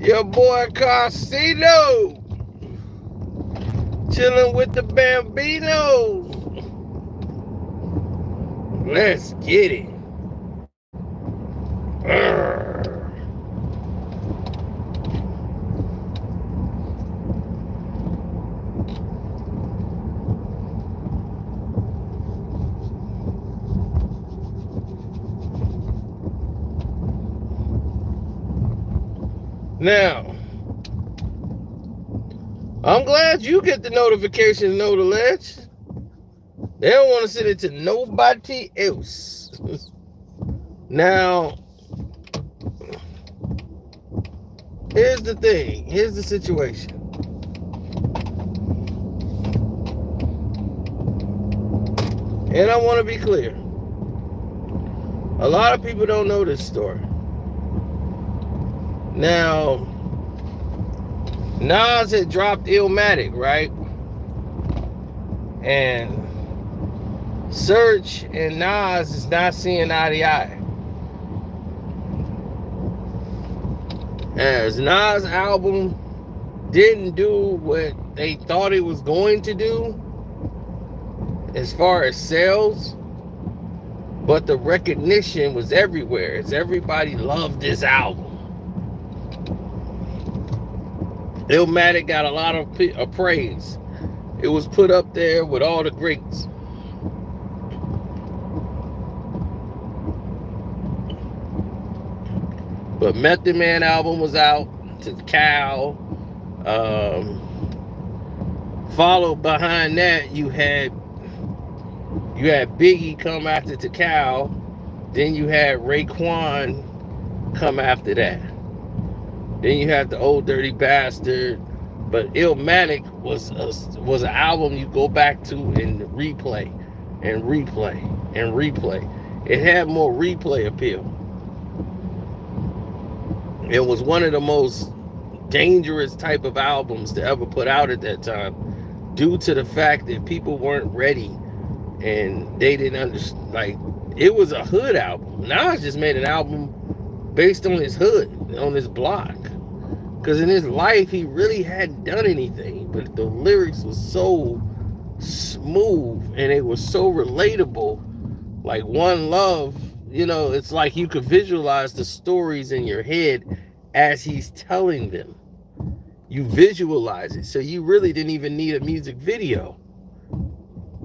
Your boy Casino, chilling with the Bambinos. Let's get it. Urgh. Now, I'm glad you get the notifications, nevertheless. They don't want to send it to nobody else. Now, here's the thing. Here's the situation. And I want to be clear. A lot of people don't know this story. Now, Nas had dropped Illmatic, right? And Search and Nas is not seeing eye to eye. As Nas' album didn't do what they thought it was going to do as far as sales, but the recognition was everywhere as everybody loved this album. Illmatic got a lot of praise. It was put up there with all the greats. But Method Man album was out to Cal. Followed behind that, you had Biggie come after Tikal. Then you had Raekwon come after that. Then you had the Old Dirty Bastard. But Illmatic was an album you go back to and replay and replay and replay. It had more replay appeal. It was one of the most dangerous type of albums to ever put out at that time, due to the fact that people weren't ready and they didn't understand. Like, it was a hood album. Nas just made an album based on his hood, on his block. Because in his life, he really hadn't done anything. But the lyrics was so smooth and it was so relatable. Like One Love, you know, it's like you could visualize the stories in your head as he's telling them. You visualize it. So you really didn't even need a music video.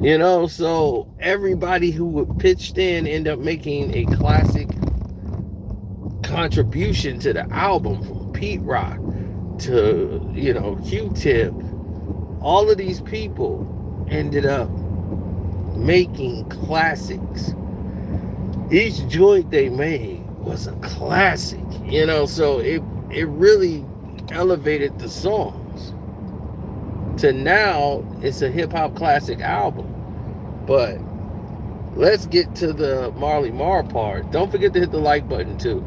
You know, so everybody who would pitched in ended up making a classic contribution to the album, from Pete Rock to, you know, Q-Tip. All of these people ended up making classics. Each joint they made was a classic, you know, so it really elevated the songs to now it's a hip-hop classic album. But let's get to the Marley Marl part. Don't forget to hit the like button too.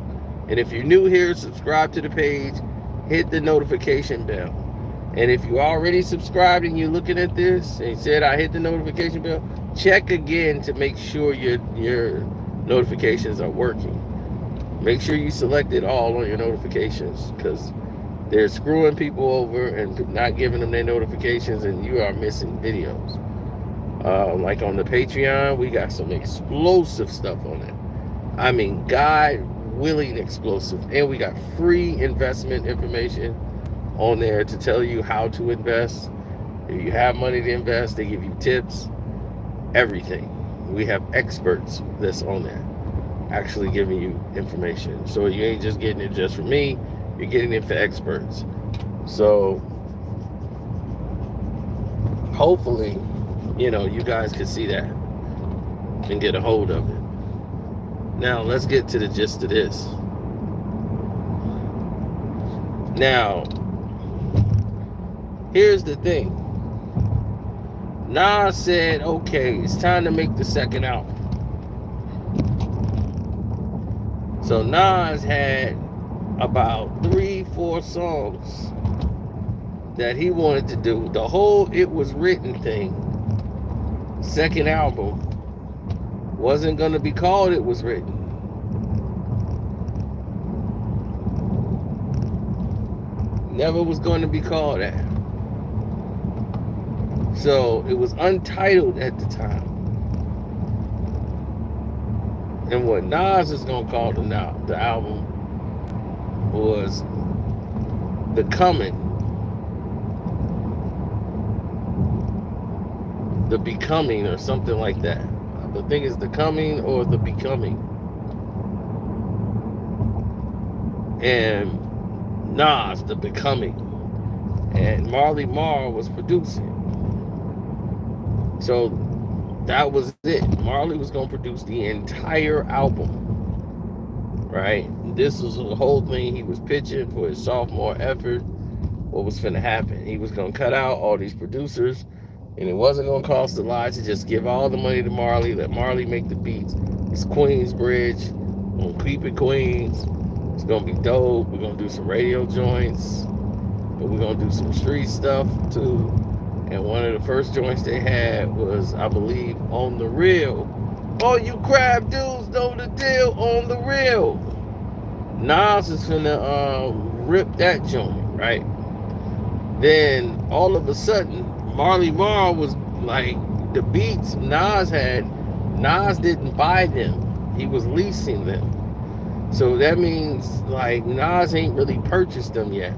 And if you're new here, subscribe to the page, hit the notification bell. And if you already subscribed and you're looking at this and said I hit the notification bell, check again to make sure your notifications are working. Make sure you select it all on your notifications, because they're screwing people over and not giving them their notifications, and you are missing videos. Like on the Patreon, we got some explosive stuff on it. I mean, God-willing explosive. And we got free investment information on there to tell you how to invest. If you have money to invest, they give you tips, everything. We have experts that's on there actually giving you information. So you ain't just getting it just for me, you're getting it for experts. So hopefully, you know, you guys can see that and get a hold of it. Now let's get to the gist of this. Now, here's the thing. Nas said, okay, it's time to make the second album. So Nas had about 3-4 songs that he wanted to do. The whole It Was Written thing, second album, wasn't going to be called It Was Written. Never was going to be called that. So it was untitled at the time. And what Nas is gonna call the album was The Coming, The Becoming, or something like that. I think it's The Coming or The Becoming. And Nas, The Becoming. And Marl was producing. So that was it. Marley was going to produce the entire album, right? This was the whole thing he was pitching for his sophomore effort. What was finna happen? He was going to cut out all these producers, and it wasn't going to cost a lot to just give all the money to Marley, let Marley make the beats. It's Queensbridge. We're going to keep it Queens. It's going to be dope. We're going to do some radio joints, but we're going to do some street stuff too. And one of the first joints they had was, I believe, On the Real. All you crab dudes know the deal, On the Real. Nas is finna rip that joint, right? Then all of a sudden, Marl was like, the beats Nas had, Nas didn't buy them. He was leasing them. So that means like Nas ain't really purchased them yet.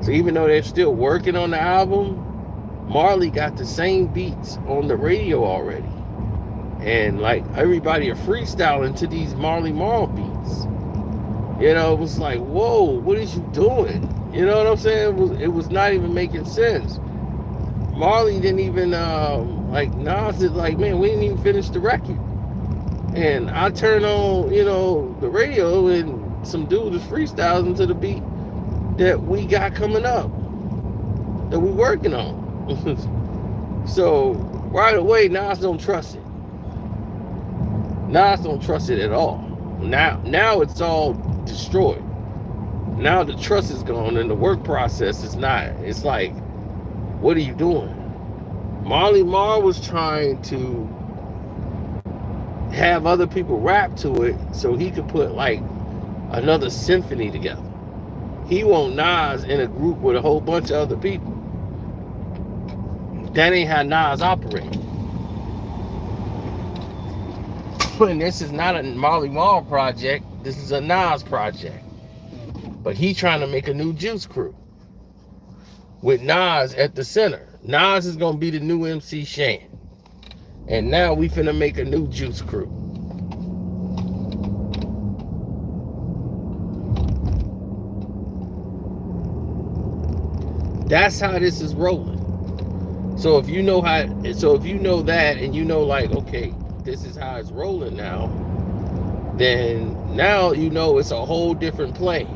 So even though they're still working on the album, Marley got the same beats on the radio already. And like everybody are freestyling to these Marl beats. You know, it was like, whoa, what is you doing? You know what I'm saying? It was not even making sense. Marley didn't even, like Nas is like, man, we didn't even finish the record. And I turn on, you know, the radio and some dude is freestyling to the beat that we got coming up, that we working on. So right away, Nas don't trust it. Nas don't trust it at all. Now it's all destroyed. Now the trust is gone and the work process is not. It's like, what are you doing? Marl was trying to have other people rap to it so he could put like another symphony together. He want Nas in a group with a whole bunch of other people. That ain't how Nas operates. And this is not a Marl project. This is a Nas project. But he trying to make a new Juice Crew with Nas at the center. Nas is gonna be the new MC Shan. And now we finna make a new Juice Crew. That's how this is rolling. So if you know that, and you know like, okay, this is how it's rolling now, then now you know it's a whole different play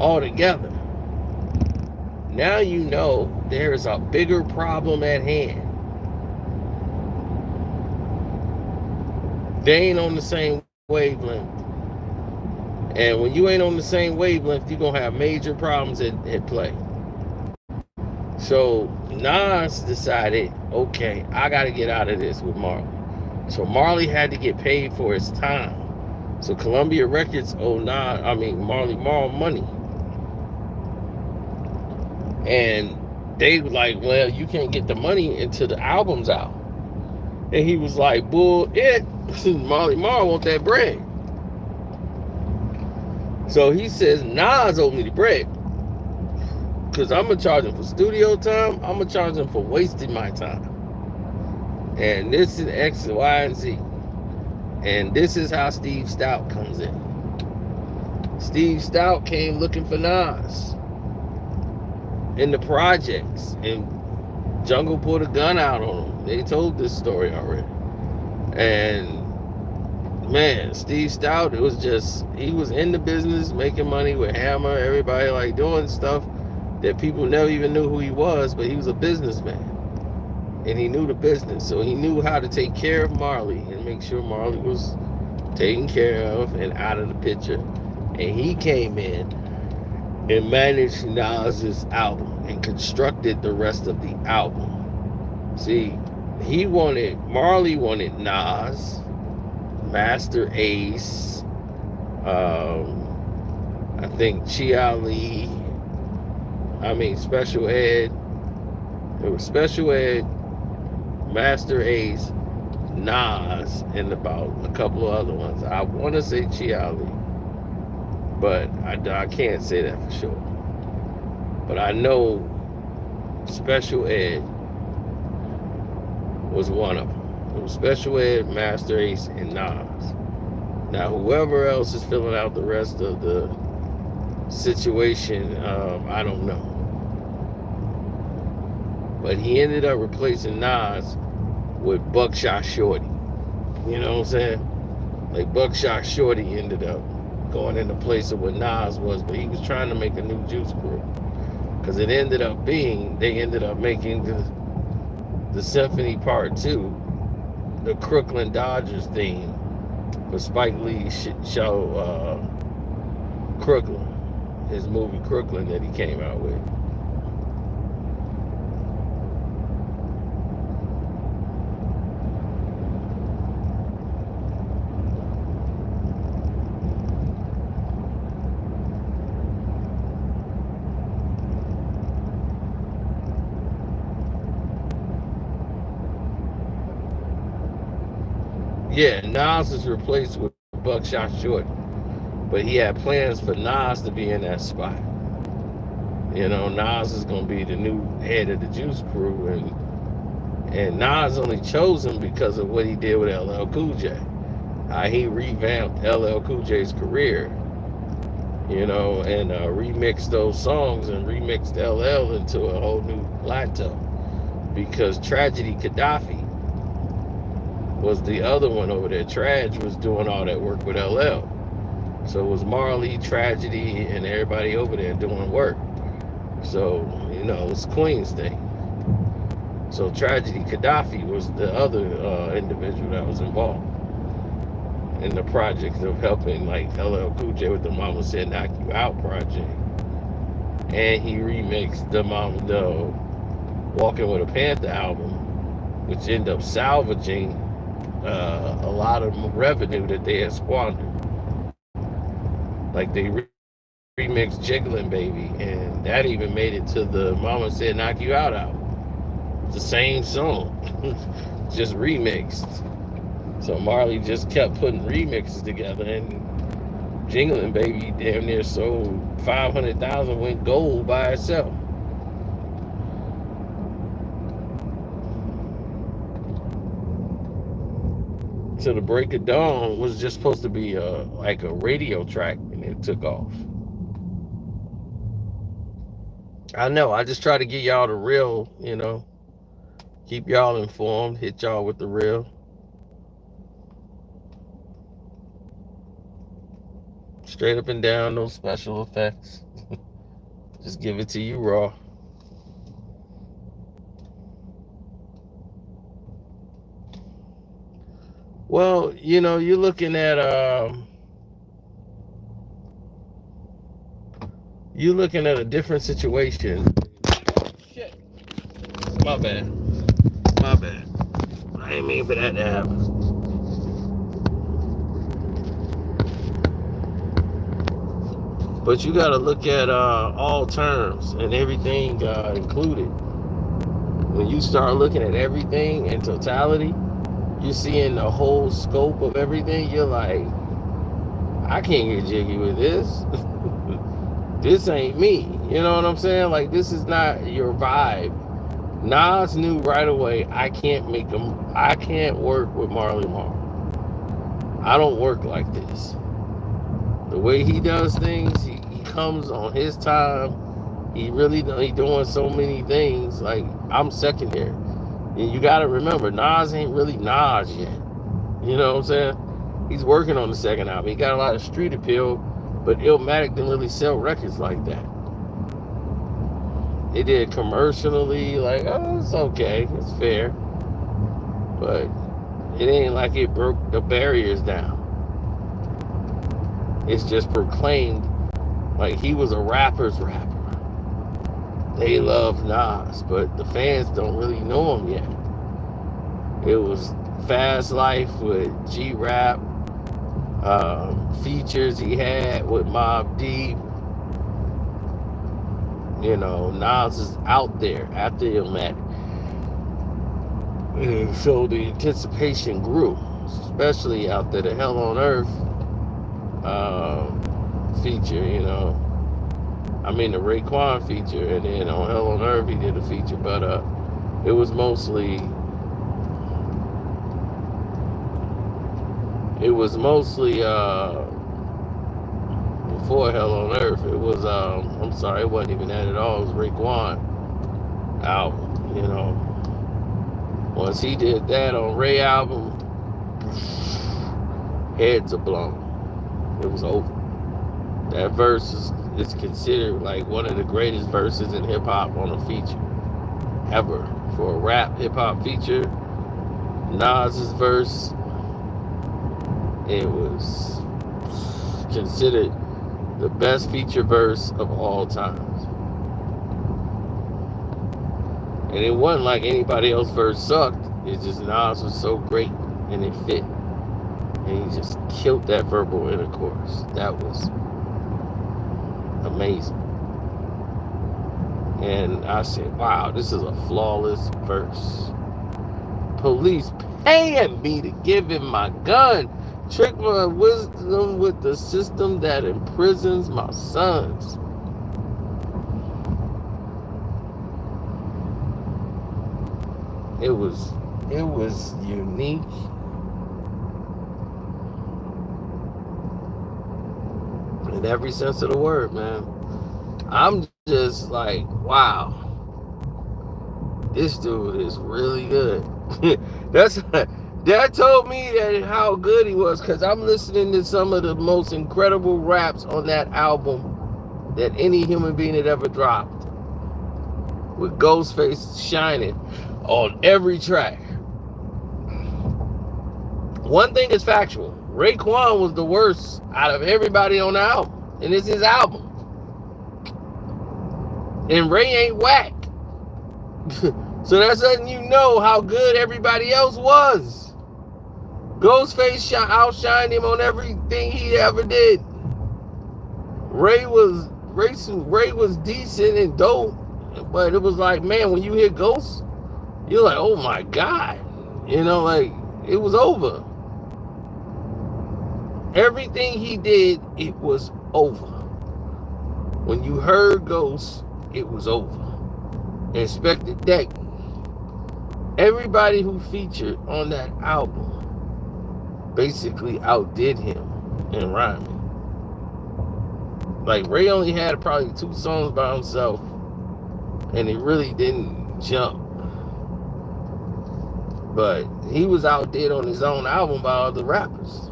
altogether. Now you know there's a bigger problem at hand. They ain't on the same wavelength. And when you ain't on the same wavelength, you're gonna have major problems at play. So Nas decided, okay, I got to get out of this with Marley. So Marley had to get paid for his time. So Columbia Records owed Marley Marl money. And they were like, well, you can't get the money until the album's out. And he was like, bull it. Marley Marl want that bread. So he says, Nas owed me the bread. Because I'm going to charge him for studio time. I'm going to charge him for wasting my time. And this is X, Y, and Z. And this is how Steve Stout comes in. Steve Stout came looking for Nas in the projects. And Jungle pulled a gun out on him. They told this story already. And man, Steve Stout, it was just, he was in the business, making money with Hammer, everybody like doing stuff that people never even knew who he was, but he was a businessman. And he knew the business. So he knew how to take care of Marley and make sure Marley was taken care of and out of the picture. And he came in and managed Nas's album and constructed the rest of the album. See, Marley wanted Nas, Master Ace, I think Chi Ali, I mean, Special Ed. It was Special Ed, Master Ace, Nas, and about a couple of other ones. I want to say Chiali, but I can't say that for sure. But I know Special Ed was one of them. It was Special Ed, Master Ace, and Nas. Now, whoever else is filling out the rest of the situation, I don't know. But he ended up replacing Nas with Buckshot Shorty. You know what I'm saying? Like, Buckshot Shorty ended up going into place of what Nas was, but he was trying to make a new Juice Crew. Because it ended up being, they ended up making the Symphony Part 2, the Crooklyn Dodgers theme for Spike Lee's show, Crooklyn, his movie Crooklyn that he came out with. Yeah, Nas is replaced with Buckshot Shorty, but he had plans for Nas to be in that spot. You know, Nas is going to be the new head of the Juice Crew, and Nas only chose him because of what he did with LL Cool J. How he revamped LL Cool J's career, you know, and remixed those songs and remixed LL into a whole new plateau. Because Tragedy Gaddafi was the other one over there. Trage was doing all that work with LL. So it was Marley, Tragedy, and everybody over there doing work. So, you know, it's Queen's thing. So Tragedy Gaddafi was the other individual that was involved in the project of helping, like, LL Cool J with the Mama Said Knock You Out project. And he remixed the Walking with a Panther album, which ended up salvaging a lot of revenue that they had squandered. Like, they remixed Jigglin' Baby, and that even made it to the Mama Said Knock You Out album. It's the same song, just remixed. So Marley just kept putting remixes together, and Jigglin' Baby damn near sold 500,000, went gold by itself. To the Break of Dawn was just supposed to be like a radio track, and it took off. I know, I just try to get y'all the real, you know, keep y'all informed, hit y'all with the real. Straight up and down, no special effects. Just give it to you raw. Well, you know, you're looking at a different situation. Oh, shit. My bad. My bad. I didn't mean for that to happen. But you got to look at all terms and everything included. When you start looking at everything in totality, you're seeing the whole scope of everything. You're like, I can't get jiggy with this. This ain't me. You know what I'm saying? Like, this is not your vibe. Nas knew right away, I can't work with Marley Marl. I don't work like this. The way he does things, he comes on his time. He doing so many things. Like, I'm secondary. And you got to remember, Nas ain't really Nas yet. You know what I'm saying? He's working on the second album. He got a lot of street appeal, but Illmatic didn't really sell records like that. It did commercially, like, oh, it's okay, it's fair. But it ain't like it broke the barriers down. It's just proclaimed like he was a rapper's rapper. They love Nas, but the fans don't really know him yet. It was Fast Life with G-Rap, features he had with Mobb Deep. Nas is out there after Illmatic. And so the anticipation grew, especially after the Hell on Earth feature, I mean the Raekwon feature, and then on Hell on Earth he did a feature, but it was mostly before Hell on Earth. It was I'm sorry, it wasn't even that at all. It was Raekwon album, Once he did that on Ray album, heads are blown. It was over. That verse is considered like one of the greatest verses in hip hop on a feature ever. For a rap hip hop feature, Nas's verse, it was considered the best feature verse of all times. And it wasn't like anybody else's verse sucked. It's just Nas was so great and it fit. And he just killed that verbal intercourse. That was amazing. And I said, wow, this is a flawless verse. Police paying me to give him my gun. Trick my wisdom with the system that imprisons my sons. It was unique. In every sense of the word, man. I'm just like, wow. This dude is really good. That told me that how good he was, because I'm listening to some of the most incredible raps on that album that any human being had ever dropped. With Ghostface shining on every track. One thing is factual. Raekwon was the worst out of everybody on the album. And it's his album. And Ray ain't whack. So that's letting you know how good everybody else was. Ghostface outshined him on everything he ever did. Ray was decent and dope. But it was like, man, when you hear Ghost, you're like, oh my God. Like, it was over. Everything he did, it was over. When you heard Ghost, it was over. Inspector Deck. Everybody who featured on that album basically outdid him in rhyming. Like, Ray only had probably 2 songs by himself, and he really didn't jump. But he was outdid on his own album by other rappers.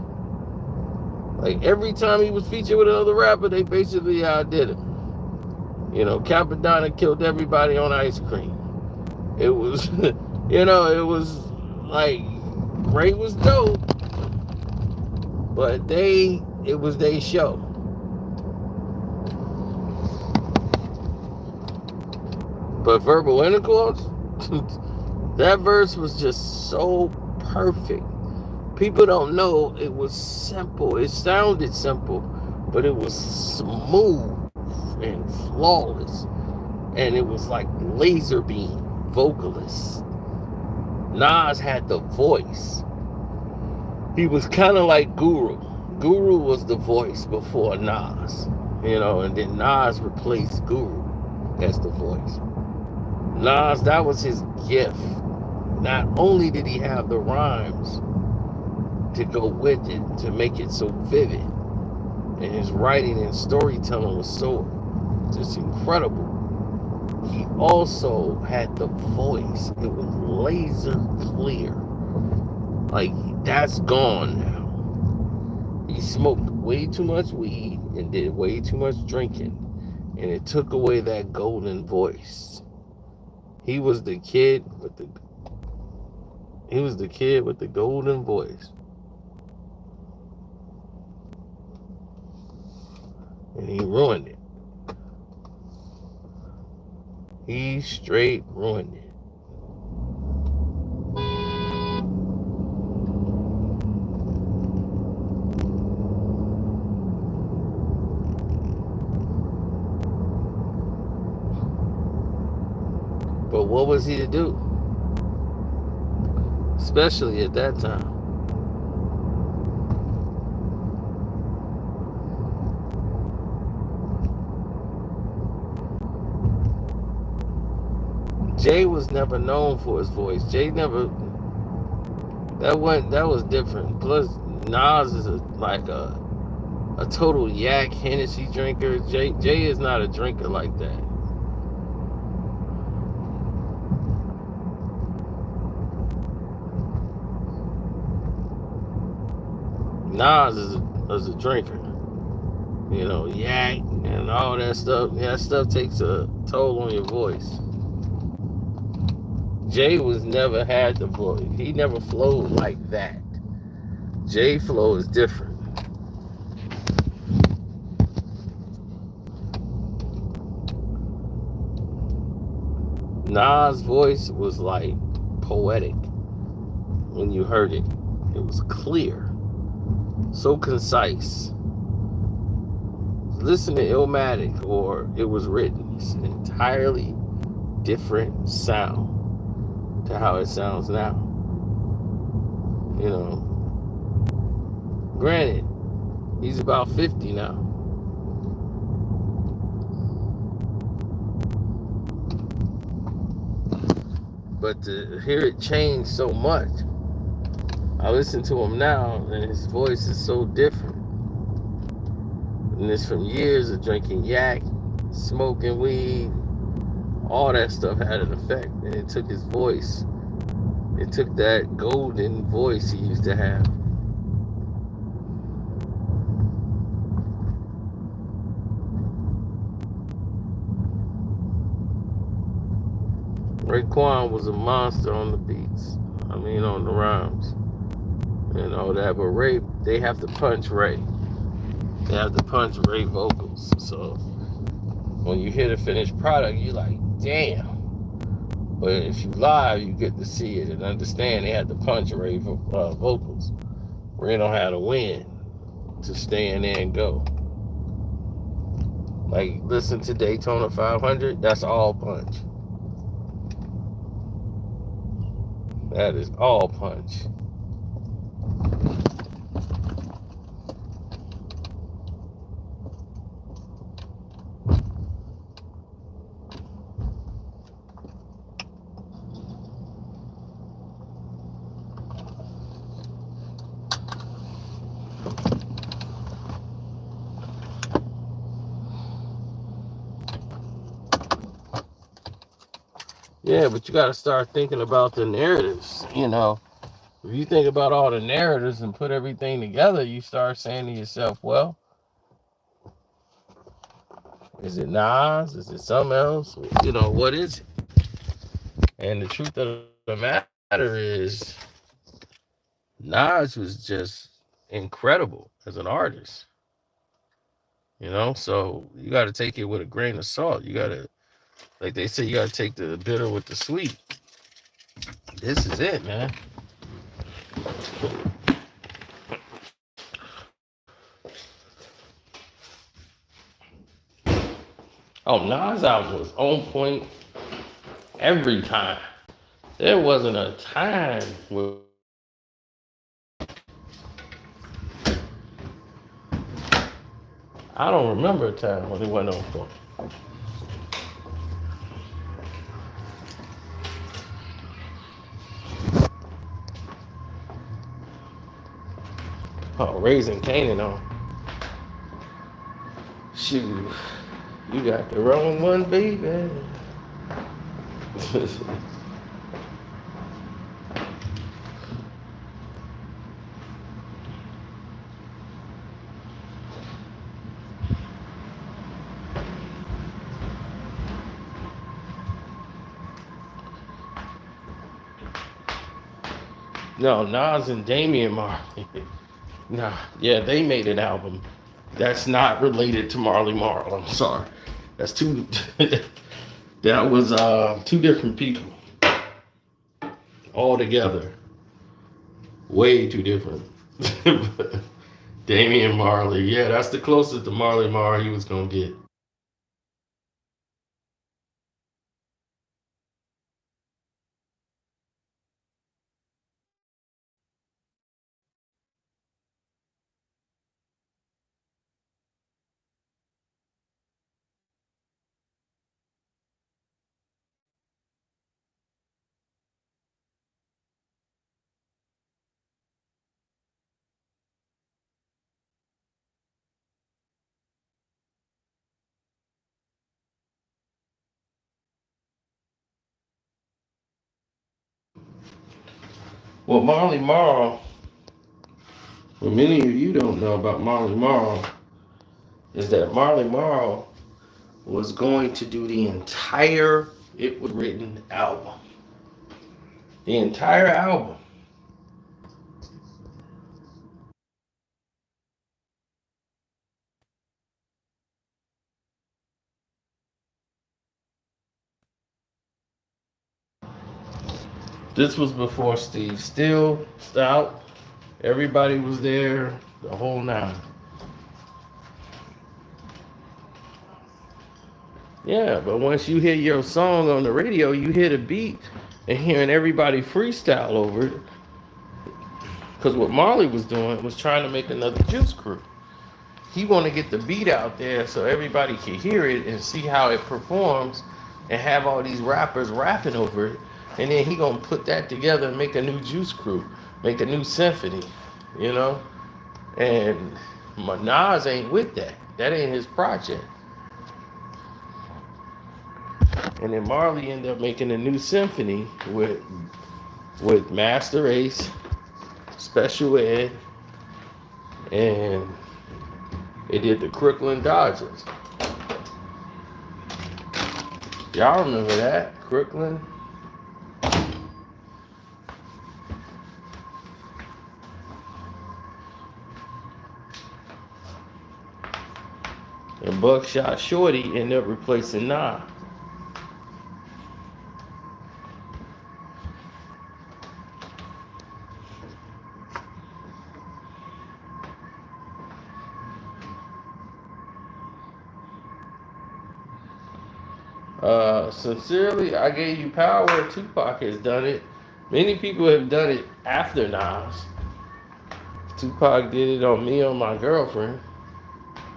Like, every time he was featured with another rapper, they basically outdid him. Capadonna killed everybody on Ice Cream. It was, it was like, Ray was dope, but it was their show. But verbal intercourse, that verse was just so perfect. People don't know it was simple. It sounded simple, but it was smooth and flawless. And it was like laser beam vocalist. Nas had the voice. He was kind of like Guru. Guru was the voice before Nas, and then Nas replaced Guru as the voice. Nas, that was his gift. Not only did he have the rhymes to go with it, to make it so vivid, and his writing and storytelling was so just incredible, he also had the voice. It was laser clear. Like, that's gone now. He smoked way too much weed and did way too much drinking, and it took away that golden voice. He was the kid with the golden voice. And he ruined it. He straight ruined it. But what was he to do? Especially at that time. Jay was never known for his voice. Jay never that was different. Plus Nas is a total yak Hennessy drinker. Jay is not a drinker like that. Nas is a drinker. You know, yak and all that stuff. Yeah, that stuff takes a toll on your voice. Jay was never had the voice. He never flowed like that. Jay flow is different. Nas' voice was like poetic when you heard it. It was clear, so concise. Listen to Illmatic or It Was Written. It's an entirely different sound to how it sounds now. You know, granted, he's about 50 now. But to hear it change so much, I listen to him now and his voice is so different. And it's from years of drinking yak, smoking weed, all that stuff had an effect. And it took his voice. It took that golden voice he used to have. Raekwon was a monster on the beats. I mean, on the rhymes and all that. But Ray, they have to punch Ray. They have to punch Ray vocals. So when you hear the finished product, you're like, damn. But if you live, you get to see it and understand they had to punch Ray vocals. Ray don't have to win to stay in there and go. Like, listen to Daytona 500, that's all punch. That is all punch. Yeah, but you got to start thinking about the narratives. You know, if you think about all the narratives and put everything together, you start saying to yourself, well, is it Nas? Is it something else? You know, what is it? And the truth of the matter is, Nas was just incredible as an artist. You know, so you got to take it with a grain of salt. You got to, like they say, you got to take the bitter with the sweet. This is it, man. Oh, Nas album was on point every time. There wasn't a time where I don't remember a time when it wasn't on point. Oh, Raising Canaan on. Shoot, you got the wrong one, baby. No, Nas and Damian Marley. Nah, yeah, they made an album. That's not related to Marley Marl. I'm sorry. That's two. That was two different people all together. Way too different. Damian Marley. Yeah, that's the closest to Marley Marl he was gonna get. Well, what many of you don't know about Marl, is that Marl was going to do the entire It Was Written album. The entire album. This was before Steve Still stopped. Everybody was there, the whole nine. Yeah, but once you hear your song on the radio, you hear the beat and hearing everybody freestyle over it. Because what Marley was doing was trying to make another Juice Crew. He want to get the beat out there so everybody can hear it and see how it performs and have all these rappers rapping over it. And then he gonna put that together and make a new Juice Crew, make a new symphony, you know? And Nas ain't with that. That ain't his project. And then Marley ended up making a new symphony with Master Ace, Special Ed, and they did the Crooklyn Dodgers. Y'all remember that? Crooklyn? And Buckshot Shorty ended up replacing Nas. Sincerely, I Gave You Power. Tupac has done it. Many people have done it after Nas. Tupac did it on Me and My Girlfriend.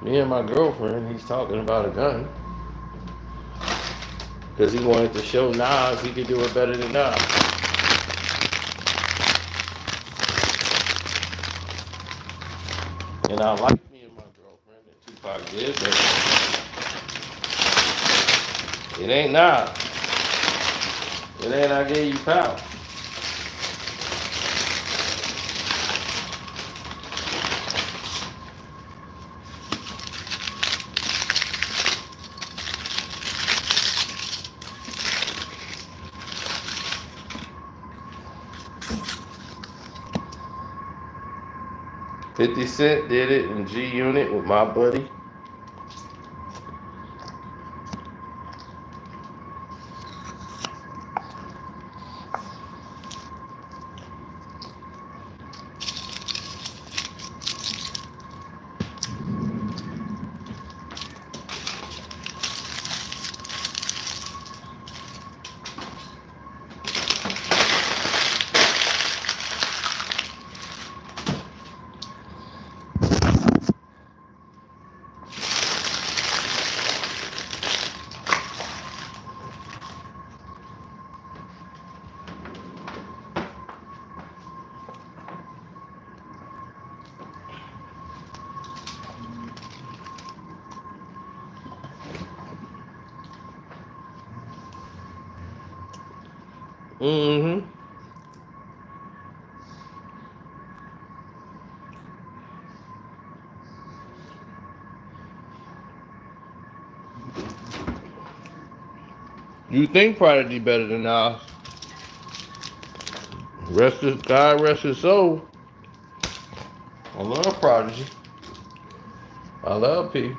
Me and My Girlfriend, he's talking about a gun. Because he wanted to show Nas he could do it better than Nas. And I like Me and My Girlfriend that Tupac did, but it ain't Nas. It ain't I Gave You Power. $50 did it in G Unit with My Buddy. Mm-hmm. You think Prodigy better than Nas? God rest his soul. I love Prodigy. I love P,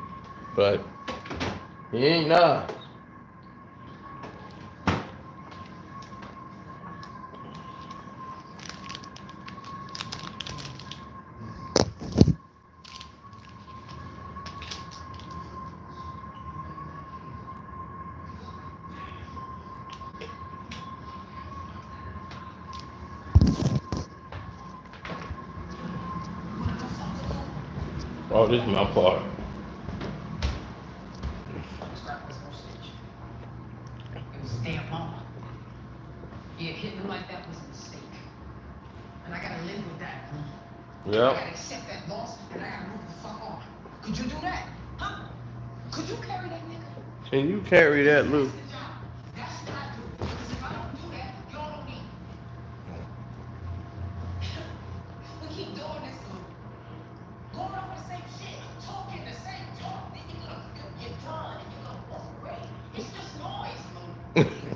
but he ain't Nas. Oh, this is my part. It was his damn mama. Yeah, hitting him like that was a mistake. And I gotta live with that. I Yep. gotta accept that loss and I gotta move the fuck on. Could you do that? Huh? Could you carry that nigga? Can you carry that, Lou? That's the job. That's what I do. Because if I don't do that, y'all don't need me.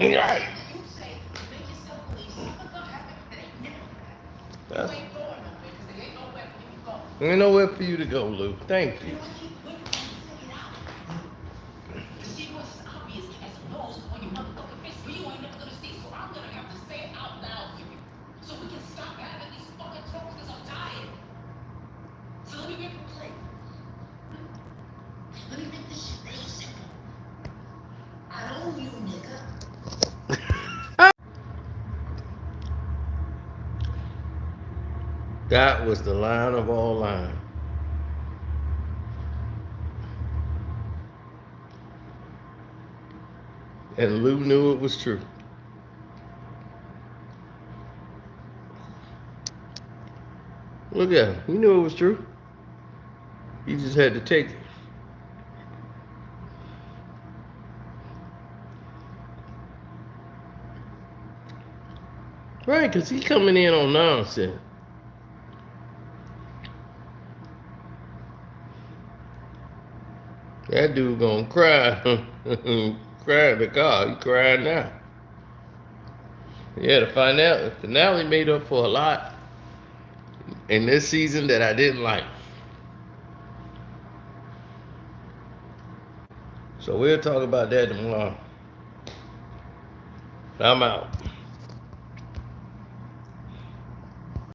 Right. You say, make yourself believe something gonna happen that ain't never gonna happen. You That's, ain't going nowhere because there ain't nowhere for you to go. there ain't nowhere for you to go, Lou. Thank You you. know, I keep waiting for you to figure it out. To see what's as obvious as a nose on your motherfucking face, but you ain't never gonna see, so I'm gonna have to say it out loud for you. So we can stop having these fucking talks because I'm tired. So let me make it plain. Let me make this shit real simple. I own you, nigga. That was the line of all lines. And Lou knew it was true. Look at him. He knew it was true. He just had to take it. Right, because he coming in on nonsense. That dude gonna cry. Cry in the car. He crying now. Yeah, the finale made up for a lot in this season that I didn't like. So we'll talk about that tomorrow. I'm out.